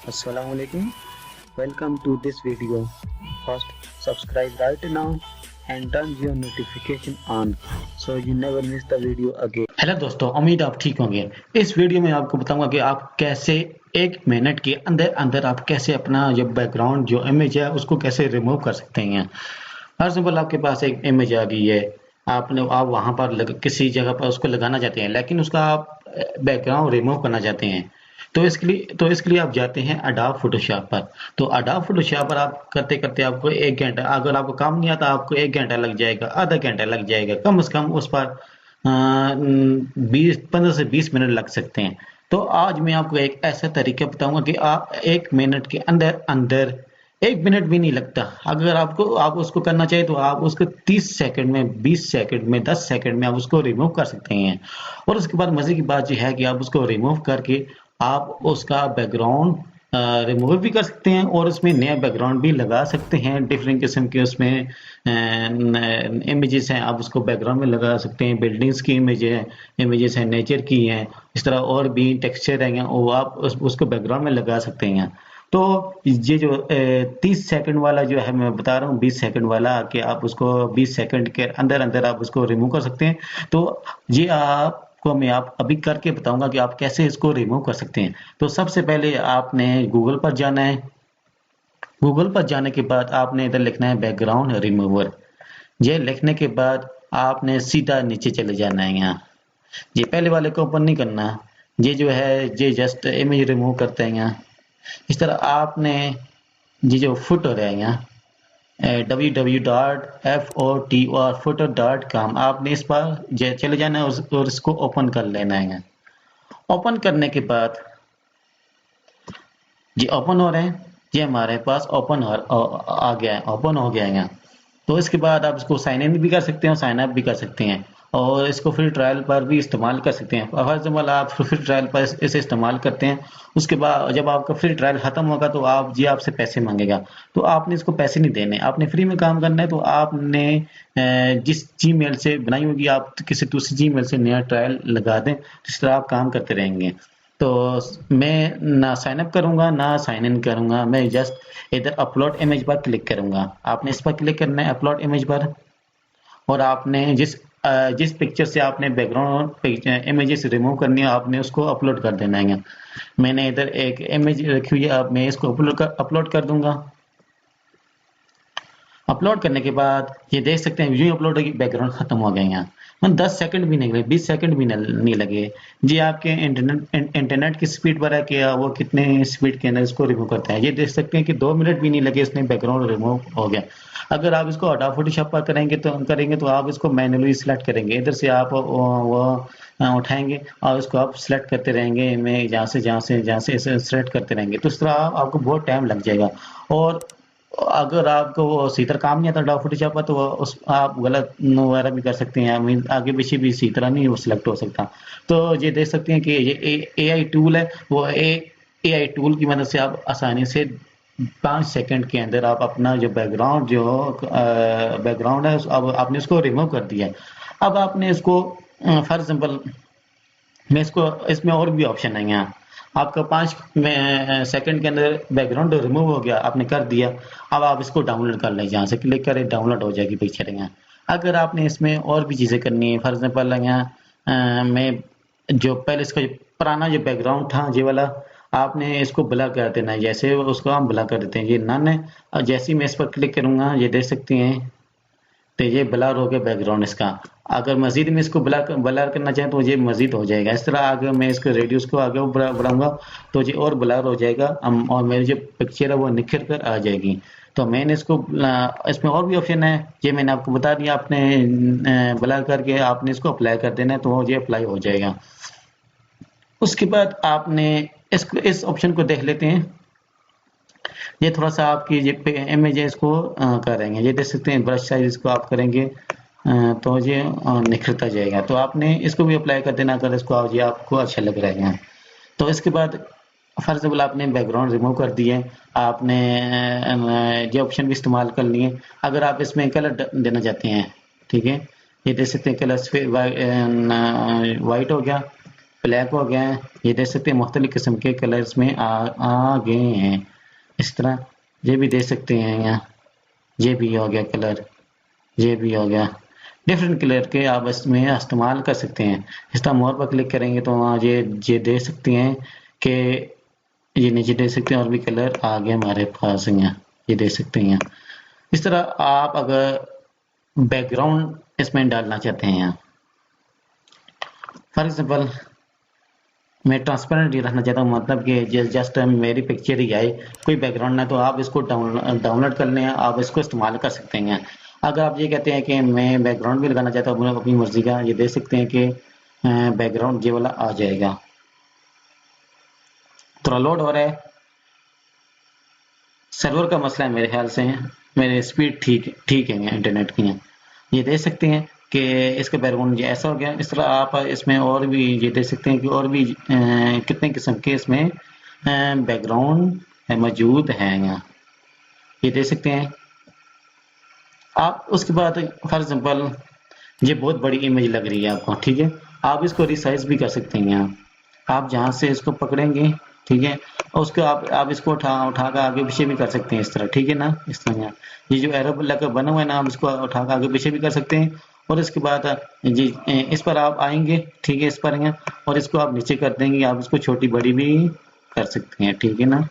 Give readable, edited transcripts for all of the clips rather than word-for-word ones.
Assalamualaikum. Welcome to this video. First, subscribe right now and turn your notification on so you never miss the video again. Hello दोस्तों, उम्मीद आप ठीक होंगे। इस video में आपको बताऊंगा कि आप कैसे 1 मिनट के अंदर अंदर आप कैसे अपना जो बैकग्राउंड जो इमेज है उसको कैसे रिमूव कर सकते हैं। फॉर एग्जाम्पल आपके पास एक इमेज आ गई है, आप वहां पर किसी जगह पर उसको लगाना चाहते हैं, लेकिन उसका आप बैकग्राउंड रिमूव करना चाहते हैं। तो इसके लिए आप जाते हैं अडोब फोटोशॉप पर। तो अडोब फोटोशॉप पर आप करते करते आपको 1 घंटा, अगर आपको काम नहीं आता आपको 1 घंटा लग जाएगा, आधा घंटा लग जाएगा, कम से कम उस पर 15 से 20 मिनट लग सकते हैं। तो आज मैं आपको एक ऐसा तरीका बताऊंगा कि आप 1 मिनट के अंदर अंदर, 1 मिनट भी नहीं लगता, अगर आप उसको करना चाहिए तो आप उसको 30 सेकंड में, 20 सेकंड में, 10 सेकंड में आप उसको रिमूव कर सकते हैं। और उसके बाद मजे की बात यह है कि आप उसको रिमूव करके आप उसका बैकग्राउंड रिमूव भी कर सकते हैं और उसमें नया बैकग्राउंड भी लगा सकते हैं। डिफरेंट किस्म के उसमें इमेजेस हैं, आप उसको बैकग्राउंड में लगा सकते हैं। बिल्डिंग्स की इमेजेस हैं, नेचर की हैं, इस तरह और भी टेक्सचर हैं वो आप उसको बैकग्राउंड में लगा सकते हैं। तो ये जो 30 सेकंड वाला जो है मैं बता रहा हूँ, 20 सेकंड वाला कि आप उसको 20 सेकंड के अंदर अंदर आप उसको रिमूव कर सकते हैं। तो ये मैं आप अभी करके बताऊंगा कि आप कैसे इसको रिमूव कर सकते हैं। तो सबसे पहले आपने गूगल पर जाना है। गूगल पर जाने के बाद आपने इधर लिखना है बैकग्राउंड रिमूवर। ये लिखने के बाद आपने सीधा नीचे चले जाना है। यहाँ ये पहले वाले को ओपन नहीं करना, ये जो है ये जस्ट इमेज रिमूव करते हैं। यहाँ इस तरह आपने ये जो फुटर है यहाँ www.fotor.com आपने इस पर चले जाना है और इसको ओपन कर लेना है। ओपन करने के बाद ये ओपन हो रहे हैं, ये हमारे पास आ गया है, ओपन हो गया है यहाँ। तो इसके बाद आप इसको साइन इन भी कर सकते हैं, साइन अप भी कर सकते हैं और इसको फ्री ट्रायल पर भी इस्तेमाल कर सकते हैं। फॉर एग्जाम्पल आप फ्री ट्रायल पर इसे इस्तेमाल करते हैं, उसके बाद जब आपका फ्री ट्रायल खत्म होगा तो आपसे पैसे मांगेगा। तो आपने इसको पैसे नहीं देने, आपने फ्री में काम करना है। तो आपने जिस जीमेल से बनाई होगी आप किसी दूसरी जीमेल से नया ट्रायल लगा दें, जिस तरह आप काम करते रहेंगे। तो मैं ना साइन अप करूंगा ना साइन इन करूंगा, मैं जस्ट इधर अपलोड इमेज पर क्लिक करूंगा। आपने इस पर क्लिक करना है, अपलोड इमेज पर, और आपने जिस पिक्चर से आपने बैकग्राउंड इमेजेस रिमूव करनी है आपने उसको अपलोड कर देना है। मैंने इधर एक इमेज रखी हुई है, अब मैं इसको अपलोड कर दूंगा। अपलोड करने के बाद ये देख सकते हैं यूं अपलोड होगी, बैकग्राउंड खत्म हो गए। यहाँ 10 सेकंड भी नहीं लगे, 20 सेकंड भी नहीं लगे। जी आपके इंटरनेट की स्पीड पर है कि वो कितने स्पीड के अंदर इसको रिमूव करता है। ये देख सकते हैं कि 2 मिनट भी नहीं लगे, इसने बैकग्राउंड रिमूव हो गया। अगर आप इसको अडोब फोटोशॉप पर करेंगे तो आप इसको मैन्युअली सिलेक्ट करेंगे। इधर से आप वो उठाएंगे और उसको आप सिलेक्ट करते रहेंगे, मैं जहाँ से इसे सिलेक्ट करते रहेंगे। तो इस तरह आपको बहुत टाइम लग जाएगा। और अगर आपको वो सीधी तरह काम नहीं आता अडोब फोटोशॉप पर तो उस आप गलत वगैरह भी कर सकते हैं, आगे पीछे भी इसी तरह नहीं वो सिलेक्ट हो सकता। तो ये देख सकते हैं कि ये AI टूल है, वो AI टूल की मदद से आप आसानी से 5 सेकंड के अंदर आप अपना जो बैकग्राउंड है अब आपने उसको रिमूव कर दिया है। अब आपने इसको फॉर एग्जाम्पल मैं इसको इसमें और भी ऑप्शन है। यहाँ आपका 5 सेकंड के अंदर बैकग्राउंड रिमूव हो गया, आपने कर दिया। अब आप इसको डाउनलोड कर लें, जहाँ से क्लिक करें डाउनलोड हो जाएगी पिक्चर। यहाँ अगर आपने इसमें और भी चीज़ें करनी है, फॉर एग्जाम्पल यहाँ मैं जो पहले इसका पुराना जो बैकग्राउंड था ये वाला, आपने इसको ब्लर कर देना है। जैसे उसको हम ब्लर कर देते हैं, ये नन है, और जैसे ही मैं इस पर क्लिक करूंगा ये देख सकते हैं तो ये ब्लर हो गया बैकग्राउंड इसका। अगर मजीद में इसको ब्लर करना चाहें तो ये मजीद हो जाएगा। इस तरह अगर मैं इसके रेडियस को आगे बढ़ाऊंगा तो ये और ब्लर हो जाएगा, और मेरी जो पिक्चर है वो निखर कर आ जाएगी। तो मैंने इसको इसमें और भी ऑप्शन है, ये मैंने आपको बता दिया। आपने ब्लर करके आपने इसको अप्लाई कर देना है तो ये अप्लाई हो जाएगा। उसके बाद आपने इस ऑप्शन को देख लेते हैं। ये थोड़ा सा आपकी ये इमेज है इसको करेंगे, ये देख सकते हैं ब्रश साइज इसको आप करेंगे तो ये निखरता जाएगा। तो आपने इसको भी अप्लाई कर देना अगर इसको ये आपको अच्छा लग रहा है। तो इसके बाद फॉर एग्जाम्पल आपने बैकग्राउंड रिमूव कर दिए, आपने ये ऑप्शन भी इस्तेमाल कर लिए। अगर आप इसमें कलर देना चाहते हैं, ठीक है, ये देख सकते हैं कलर वाइट हो गया। ब्लैक हो गया है। ये देख सकते हैं मुख्तलिफ किस्म के कलर्स में आ गए हैं। इस तरह ये भी देख सकते हैं यहाँ, ये भी हो गया कलर, ये भी हो गया। डिफरेंट कलर के आप इसमें इस्तेमाल कर सकते हैं। इस तरह मोर पर क्लिक करेंगे तो वहाँ ये देख सकते हैं कि ये नीचे देख सकते हैं और भी कलर आ गए हमारे पास यहाँ, ये देख सकते हैं। इस तरह आप अगर बैकग्राउंड इसमें डालना चाहते हैं, फॉर एग्जाम्पल मैं ट्रांसपेरेंट ही रखना चाहता हूँ, मतलब कि जस्ट मेरी पिक्चर ही आए, कोई बैकग्राउंड ना, तो आप इसको डाउनलोड कर लें, आप इसको इस्तेमाल कर सकते हैं। अगर आप ये कहते हैं कि मैं बैकग्राउंड भी लगाना चाहता हूँ अपनी मर्जी का, ये देख सकते हैं कि बैकग्राउंड ये वाला आ जाएगा। थोड़ा लोड हो रहा है, सर्वर का मसला है मेरे ख्याल से। मेरे स्पीड ठीक है इंटरनेट की है। ये देख सकते हैं कि इसका बैकग्राउंड ये ऐसा हो गया। इस तरह आप इसमें और भी ये देख सकते हैं कि और भी कितने किस्म के इसमें बैकग्राउंड मौजूद हैं यहाँ, ये देख सकते हैं आप। उसके बाद फॉर एग्जाम्पल ये बहुत बड़ी इमेज लग रही है आपको, ठीक है, आप इसको रिसाइज भी कर सकते हैं यहाँ। आप जहाँ से इसको पकड़ेंगे, ठीक है, और उसको आप इसको उठा कर आगे पीछे भी कर सकते हैं इस तरह, ठीक है ना। इस तरह यहाँ ये जो एरो लगा बना हुआ है ना, आप इसको उठा कर आगे पीछे भी कर सकते हैं। और इसके बाद जी इस पर आप आएंगे, ठीक है, इस पर आएंगे और इसको आप नीचे कर देंगे, आप इसको छोटी बड़ी भी कर सकते हैं, ठीक है ना।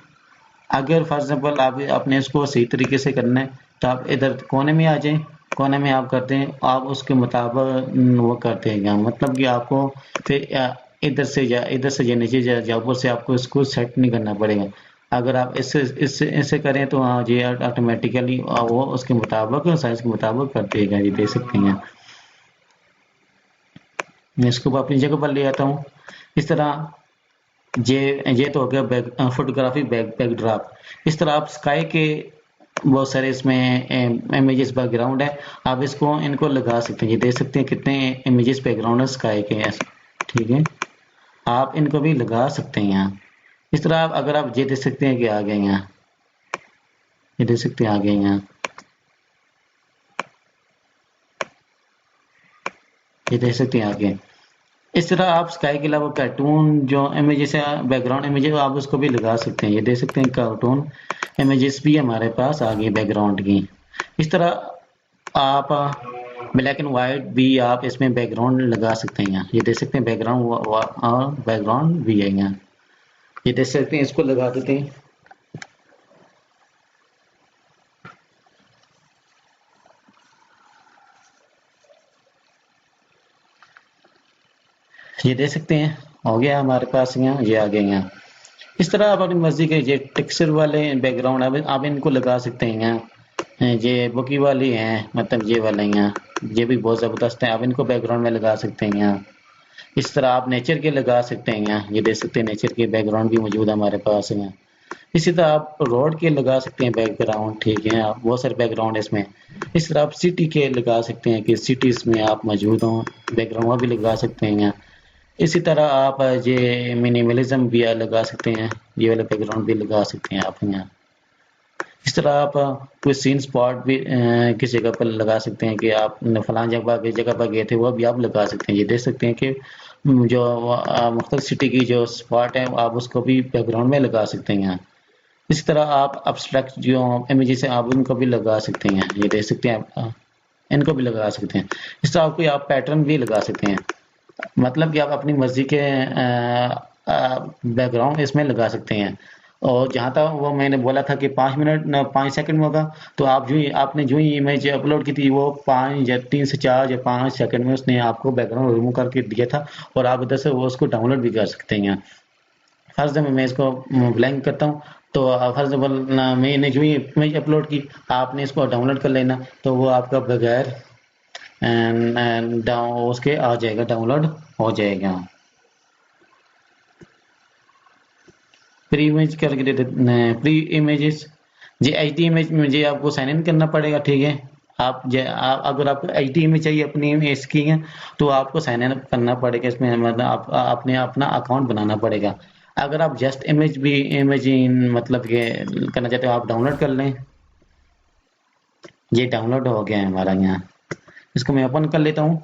अगर फॉर एग्जाम्पल आप आपने इसको सही तरीके से करना है तो आप इधर कोने में आ जाएं, कोने में आप करते हैं, आप उसके मुताबिक वो करते हैं, मतलब कि आपको फिर इधर से या नीचे या ऊपर से आपको इसको सेट नहीं करना पड़ेगा। अगर आप इससे करें तो हाँ ये ऑटोमेटिकली वो उसके मुताबिक साइज के मुताबिक कर देगा, ये दे सकते हैं। मैं इसको अपनी जगह पर ले आता हूँ। इस तरह ये तो हो गया फोटोग्राफी बैकड्रॉप। इस तरह आप स्काई के बहुत सारे इसमें इमेजेस बैकग्राउंड है, आप इनको लगा सकते हैं। ये देख सकते हैं कितने इमेजेस बैकग्राउंड है स्काई के, ठीक है, आप इनको भी लगा सकते हैं यहाँ। इस तरह आप अगर आप ये देख सकते हैं कि आ गए यहाँ, ये देख सकते हैं आ गए यहाँ, ये देख सकते हैं आ गए। इस तरह आप स्काई के अलावा कार्टून जो इमेजेस है, बैकग्राउंड इमेजेस, आप उसको भी लगा सकते हैं। ये देख सकते हैं कार्टून इमेजेस भी हमारे पास आ गई बैकग्राउंड की। इस तरह आप ब्लैक एंड वाइट भी आप इसमें बैकग्राउंड लगा सकते हैं। ये देख सकते हैं बैकग्राउंड भी है यहाँ, ये देख सकते हैं, इसको लगा देते हैं। ये देख सकते हैं हो गया हमारे पास यहाँ, ये आ गए यहाँ। इस तरह आप अपनी मर्जी के ये टेक्सचर वाले बैकग्राउंड आप इनको लगा सकते हैं यहाँ। ये बुकी वाली हैं, मतलब ये वाले यहाँ, ये भी बहुत ज़बरदस्त है, आप इनको बैकग्राउंड में लगा सकते हैं यहाँ। इस तरह आप नेचर के लगा सकते हैं यहाँ, ये देख सकते हैं नेचर के बैकग्राउंड भी मौजूद है हमारे पास यहाँ। इसी तरह आप रोड के लगा सकते हैं बैकग्राउंड, ठीक है, आप बहुत सारे बैकग्राउंड है इसमें। इस तरह आप सिटी के लगा सकते हैं कि सिटीज़ में आप मौजूद हों, बैकग्राउंड भी लगा सकते हैं यहाँ। इसी तरह आप ये मिनिमलिज्म भी लगा सकते हैं, ये वाला बैकग्राउंड भी लगा सकते हैं आप यहाँ। इस तरह आप कोई सीन स्पॉट भी किस जगह पर लगा सकते हैं कि आप फलां जगह पर गए थे, वो भी आप लगा सकते हैं। ये देख सकते हैं कि जो मुख्तलिफ सिटी की जो स्पॉट है आप उसको भी बैकग्राउंड में लगा सकते हैं यहाँ। इसी तरह आप अब्स्ट्रैक्ट जो इमेजेस हैं आप उनको भी लगा सकते हैं, ये देख सकते हैं आप इनको भी लगा सकते हैं। इस तरह कोई आप पैटर्न भी लगा सकते हैं, मतलब कि आप अपनी मर्जी के बैकग्राउंड इसमें लगा सकते हैं। और जहाँ तक वो मैंने बोला था कि 5 सेकंड में होगा, तो आप जो ही इमेज अपलोड की थी वो 5 या 3 से 4 या 5 सेकंड में उसने आपको बैकग्राउंड रिमूव करके दिया था, और आप इधर से वो उसको डाउनलोड भी कर सकते हैं। फर्स्ट मैं इसको ब्लैंक करता हूँ, तो फर्स्ट मैंने जो ही इमेज अपलोड की आपने इसको डाउनलोड कर लेना, तो वो आपका बगैर उसके आ जाएगा, डाउनलोड हो जाएगा। प्री इमेज करके दे देते हैं, प्री इमेजेस जी एचडी इमेज में जी आपको साइन इन करना पड़ेगा, ठीक है। अगर आपको एचडी इमेज चाहिए अपनी इमेज की है तो आपको साइन इन करना पड़ेगा इसमें, मतलब आपने अपना अकाउंट बनाना पड़ेगा। अगर आप जस्ट इमेज मतलब के करना चाहते हो आप डाउनलोड कर लें। ये डाउनलोड हो गया है हमारा यहाँ, इसको मैं ओपन कर लेता हूँ।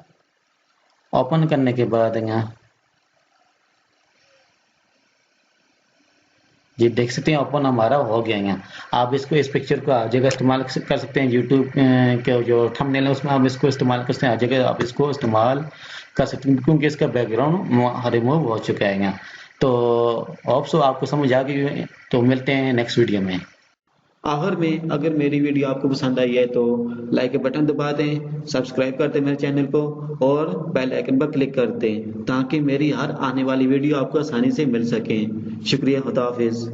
ओपन करने के बाद यहाँ ये देख सकते हैं ओपन हमारा हो गया है। आप इसको इस पिक्चर को हर जगह इस्तेमाल कर सकते हैं। यूट्यूब के जो थंबनेल है उसमें आप इसको इस्तेमाल कर सकते हैं, हर जगह आप इसको इस्तेमाल कर सकते हैं क्योंकि इसका बैकग्राउंड रिमूव हो चुका है। तो होप सो आपको समझ आ गई है। तो मिलते हैं नेक्स्ट वीडियो में। आखिर में अगर मेरी वीडियो आपको पसंद आई है तो लाइक के बटन दबा दें, सब्सक्राइब कर दें मेरे चैनल को और बेल आइकन पर क्लिक कर दें ताकि मेरी हर आने वाली वीडियो आपको आसानी से मिल सके। शुक्रिया, खुदा हाफिज।